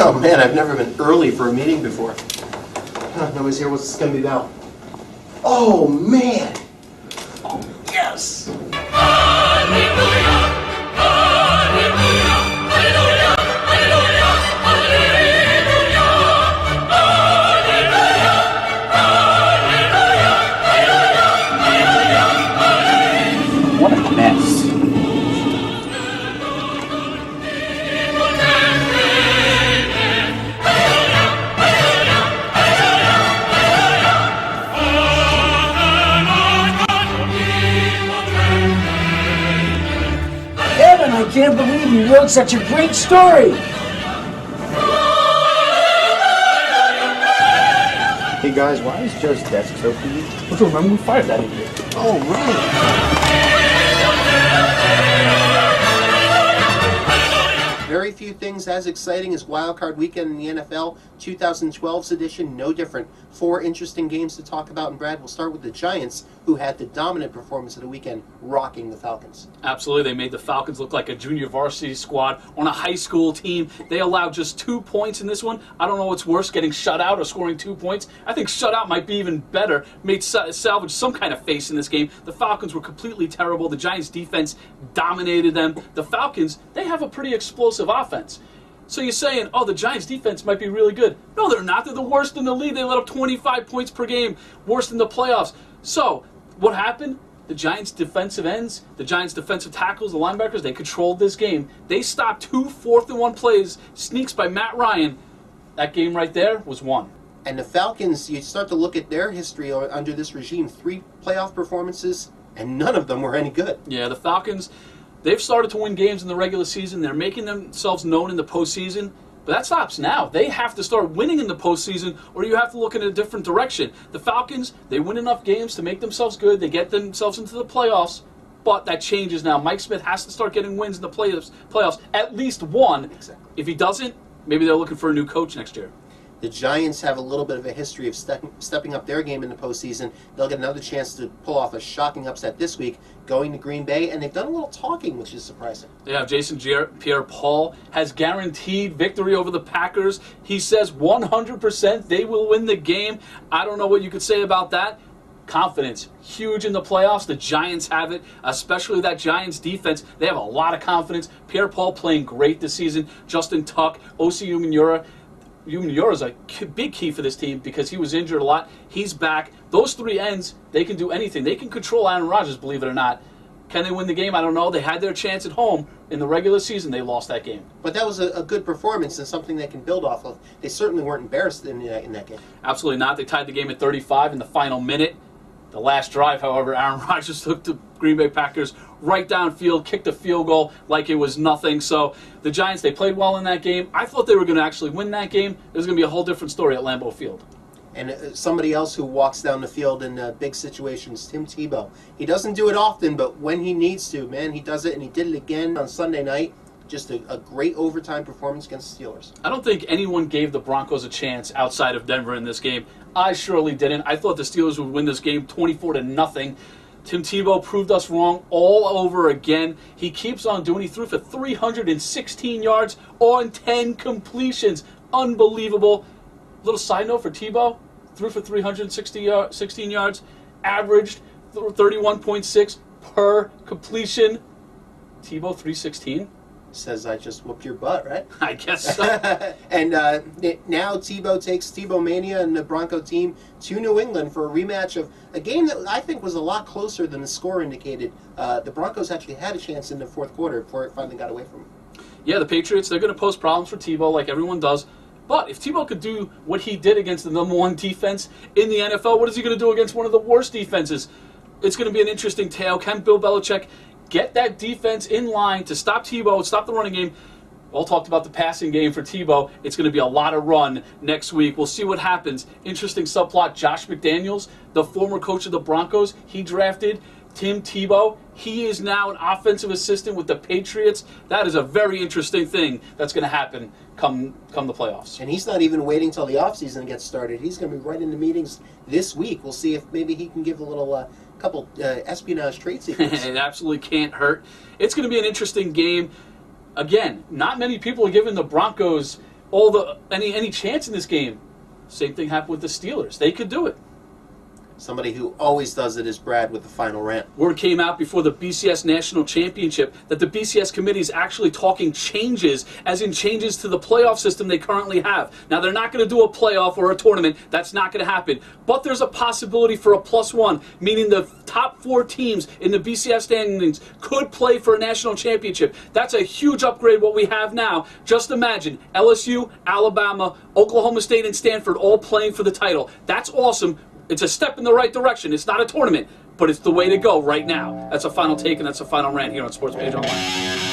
Oh man, I've never been early for a meeting before. Nobody's here. What's this going to be about? Oh man! Oh, yes! What a mess. Evan, I can't believe you wrote such a great story. Hey guys, why is Joe's desk so clean? Don't you remember we fired that idiot? Oh, right. Very few things as exciting as Wildcard Weekend in the NFL. 2012's edition, no different. 4 interesting games to talk about, and Brad, we'll start with the Giants, who had the dominant performance of the weekend, rocking the Falcons. Absolutely. They made the Falcons look like a junior varsity squad on a high school team. They allowed just 2 points in this one. I don't know what's worse, getting shut out or scoring 2 points. I think shut out might be even better. Made salvage some kind of face in this game. The Falcons were completely terrible. The Giants' defense dominated them. The Falcons, they have a pretty explosive offense. So you're saying, oh, the Giants' defense might be really good. No, they're not. They're the worst in the league. They let up 25 points per game, worst in the playoffs. So what happened? The Giants' defensive ends, the Giants' defensive tackles, the linebackers, they controlled this game. They stopped 2 4th-and-1 plays, sneaks by Matt Ryan. That game right there was won. And the Falcons, you start to look at their history under this regime, 3 playoff performances, and none of them were any good. Yeah, the Falcons, they've started to win games in the regular season. They're making themselves known in the postseason. But that stops now. They have to start winning in the postseason, or you have to look in a different direction. The Falcons, they win enough games to make themselves good. They get themselves into the playoffs. But that changes now. Mike Smith has to start getting wins in the playoffs. At least one. Exactly. If he doesn't, maybe they're looking for a new coach next year. The Giants have a little bit of a history of stepping up their game in the postseason. They'll get another chance to pull off a shocking upset this week, going to Green Bay, and they've done a little talking, which is surprising. Yeah, Jason Pierre-Paul has guaranteed victory over the Packers. He says 100% they will win the game. I don't know what you could say about that. Confidence, huge in the playoffs. The Giants have it, especially that Giants defense. They have a lot of confidence. Pierre-Paul playing great this season. Justin Tuck, O.C. Umenyiora is a big key for this team because he was injured a lot. He's back. Those 3 ends, they can do anything. They can control Aaron Rodgers, believe it or not. Can they win the game? I don't know. They had their chance at home. In the regular season, they lost that game. But that was a good performance and something they can build off of. They certainly weren't embarrassed in that game. Absolutely not. They tied the game at 35 in the final minute. The last drive, however, Aaron Rodgers took the Green Bay Packers right downfield, kicked a field goal like it was nothing. So the Giants, they played well in that game. I thought they were going to actually win that game. It was going to be a whole different story at Lambeau Field. And somebody else who walks down the field in big situations, Tim Tebow. He doesn't do it often, but when he needs to, man, he does it, and he did it again on Sunday night. Just a great overtime performance against the Steelers. I don't think anyone gave the Broncos a chance outside of Denver in this game. I surely didn't. I thought the Steelers would win this game 24-0. Tim Tebow proved us wrong all over again. He keeps on doing. He threw for 316 yards on 10 completions. Unbelievable. Little side note for Tebow, threw for 316 yards, averaged 31.6 per completion. Tebow 316. Says I just whooped your butt, right? I guess so. And now Tebow takes Tebow Mania and the Bronco team to New England for a rematch of a game that I think was a lot closer than the score indicated. The Broncos actually had a chance in the 4th quarter before it finally got away from them. Yeah, the Patriots, they're going to pose problems for Tebow like everyone does. But if Tebow could do what he did against the number 1 defense in the NFL, what is he going to do against one of the worst defenses? It's going to be an interesting tale. Can Bill Belichick get that defense in line to stop Tebow, stop the running game? All talked about the passing game for Tebow. It's going to be a lot of run next week. We'll see what happens. Interesting subplot. Josh McDaniels, the former coach of the Broncos, he drafted Tim Tebow. He is now an offensive assistant with the Patriots. That is a very interesting thing that's going to happen come the playoffs. And he's not even waiting till the offseason gets started. He's going to be right into meetings this week. We'll see if maybe he can give a little couple espionage trade secrets. It absolutely can't hurt. It's going to be an interesting game. Again, not many people are giving the Broncos any chance in this game. Same thing happened with the Steelers. They could do it. Somebody who always does it is Brad with the Final Rant. Word came out before the BCS National Championship that the BCS committee is actually talking changes, as in changes to the playoff system they currently have. Now, they're not going to do a playoff or a tournament. That's not going to happen. But there's a possibility for a +1, meaning the top 4 teams in the BCS standings could play for a national championship. That's a huge upgrade what we have now. Just imagine LSU, Alabama, Oklahoma State, and Stanford all playing for the title. That's awesome. It's a step in the right direction. It's not a tournament, but it's the way to go right now. That's a final take, and that's a final rant here on Sports Page Online.